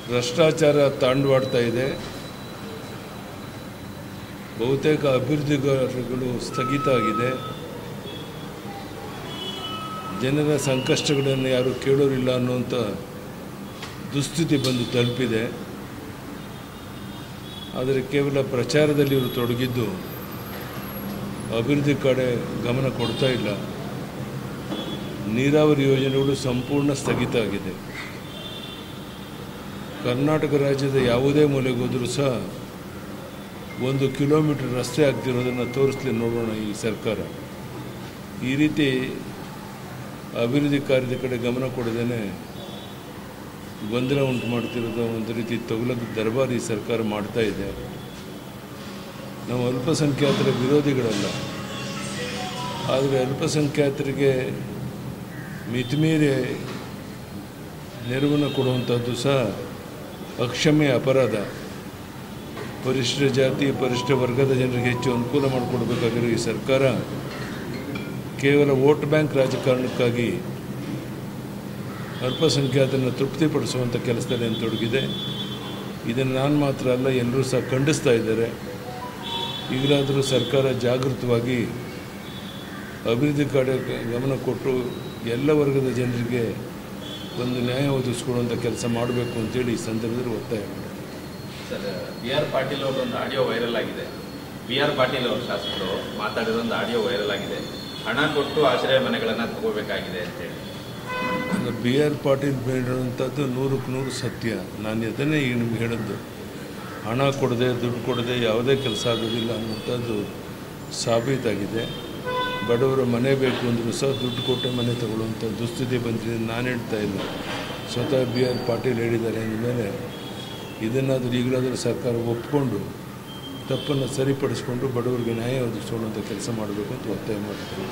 ಭ್ರಷ್ಟಾಚಾರ ತಾಂಡವಾಡ್ತಾ ಇದೆ. ಬಹುತೇಕ ಅಭಿವೃದ್ಧಿ ಕಾರ್ಯಗಳು ಸ್ಥಗಿತ ಆಗಿದೆ. ಜನರ ಸಂಕಷ್ಟಗಳನ್ನು ಯಾರು ಕೇಳೋರಿಲ್ಲ ಅನ್ನುವಂಥ ದುಸ್ಥಿತಿ ಬಂದು ತಲುಪಿದೆ. ಆದರೆ ಕೇವಲ ಪ್ರಚಾರದಲ್ಲಿ ಇವರು ತೊಡಗಿದ್ದು ಅಭಿವೃದ್ಧಿ ಕಡೆ ಗಮನ ಕೊಡ್ತಾ ಇಲ್ಲ. ನೀರಾವರಿ ಯೋಜನೆಗಳು ಸಂಪೂರ್ಣ ಸ್ಥಗಿತ ಆಗಿದೆ. ಕರ್ನಾಟಕ ರಾಜ್ಯದ ಯಾವುದೇ ಮೂಲೆಗೆ ಹೋದರೂ ಸಹ 1 ಕಿಲೋಮೀಟರ್ ರಸ್ತೆ ಆಗ್ತಿರೋದನ್ನು ತೋರಿಸಲಿ ನೋಡೋಣ ಈ ಸರ್ಕಾರ. ಈ ರೀತಿ ಅಭಿವೃದ್ಧಿ ಕಾರ್ಯದ ಕಡೆ ಗಮನ ಕೊಡದೇನೆ ಗೊಂದಲ ಉಂಟು ಮಾಡ್ತಿರೋದು ಒಂದು ರೀತಿ ತೊಗಲಕ್ಕೆ ದರ್ಬಾರಿ ಸರ್ಕಾರ ಮಾಡ್ತಾ ಇದೆ. ನಾವು ಅಲ್ಪಸಂಖ್ಯಾತರ ವಿರೋಧಿಗಳಲ್ಲ, ಆದರೆ ಅಲ್ಪಸಂಖ್ಯಾತರಿಗೆ ಮಿತಿಮೀರಿ ನೆರವನ್ನು ಕೊಡುವಂಥದ್ದು ಸಹ ಅಕ್ಷಮ್ಯ ಅಪರಾಧ. ಪರಿಶಿಷ್ಟ ಜಾತಿ ಪರಿಶಿಷ್ಟ ವರ್ಗದ ಜನರಿಗೆ ಹೆಚ್ಚು ಅನುಕೂಲ ಮಾಡಿಕೊಡ್ಬೇಕಾಗಿರೋ ಈ ಸರ್ಕಾರ ಕೇವಲ ವೋಟ್ ಬ್ಯಾಂಕ್ ರಾಜಕಾರಣಕ್ಕಾಗಿ ಅಲ್ಪಸಂಖ್ಯಾತರನ್ನು ತೃಪ್ತಿಪಡಿಸುವಂಥ ಕೆಲಸದಲ್ಲಿ ತೊಡಗಿದೆ. ಇದನ್ನು ನಾನು ಮಾತ್ರ ಅಲ್ಲ, ಎಲ್ಲರೂ ಸಹ ಖಂಡಿಸ್ತಾ ಇದ್ದಾರೆ. ಈಗಲಾದರೂ ಸರ್ಕಾರ ಜಾಗೃತವಾಗಿ ಅಭಿವೃದ್ಧಿ ಕಡೆ ಗಮನ ಕೊಟ್ಟು ಎಲ್ಲ ವರ್ಗದ ಜನರಿಗೆ ಒಂದು ನ್ಯಾಯ ಒದಗಿಸ್ಕೊಡುವಂಥ ಕೆಲಸ ಮಾಡಬೇಕು ಅಂತೇಳಿ ಈ ಸಂದರ್ಭದಲ್ಲಿ ಒತ್ತಾಯ ಮಾಡಿ. ಸರ್, ಬಿ ಆರ್ ಪಾಟೀಲ್ ಅವರೊಂದು ಆಡಿಯೋ ವೈರಲ್ ಆಗಿದೆ. ಬಿ ಆರ್ ಪಾಟೀಲ್ ಅವರು ಶಾಸಕರು ಮಾತಾಡಿದೊಂದು ಆಡಿಯೋ ವೈರಲ್ ಆಗಿದೆ. ಹಣ ಕೊಟ್ಟು ಆಶ್ರಯ ಮನೆಗಳನ್ನು ತಗೋಬೇಕಾಗಿದೆ ಅಂತೇಳಿ. ಬಿ ಆರ್ ಪಾಟೀಲ್ ಹೇಳುವಂಥದ್ದು 100ಕ್ಕೆ 100 ಸತ್ಯ. ನಾನು ಅದನ್ನೇ ಈಗ ನಿಮ್ಗೆ ಹೇಳಿದ್ದು. ಹಣ ಕೊಡದೆ ದುಡ್ಡು ಕೊಡದೆ ಯಾವುದೇ ಕೆಲಸ ಆಗೋದಿಲ್ಲ ಅನ್ನುವಂಥದ್ದು ಸಾಬೀತಾಗಿದೆ. ಬಡವರ ಮನೆ ಬೇಕು ಅಂದರೂ ಸಹ ದುಡ್ಡು ಕೊಟ್ಟೆ ಮನೆ ತಗೊಳ್ಳುವಂಥ ದುಸ್ಥಿತಿ ಬಂದಿದೆ. ನಾನು ಹೇಳ್ತಾ ಇಲ್ಲ, ಸ್ವತಃ ಬಿ ಆರ್ ಪಾಟೀಲ್ ಹೇಳಿದ್ದಾರೆ. ಅಂದಮೇಲೆ ಇದನ್ನಾದರೂ ಈಗಲಾದರೂ ಸರ್ಕಾರ ಒಪ್ಪಿಕೊಂಡು ತಪ್ಪನ್ನು ಸರಿಪಡಿಸ್ಕೊಂಡು ಬಡವರಿಗೆ ನ್ಯಾಯ ಒದಗಿಸೋಣಂಥ ಕೆಲಸ ಮಾಡಬೇಕು ಅಂತ ಒತ್ತಾಯ ಮಾಡ್ತೀನಿ.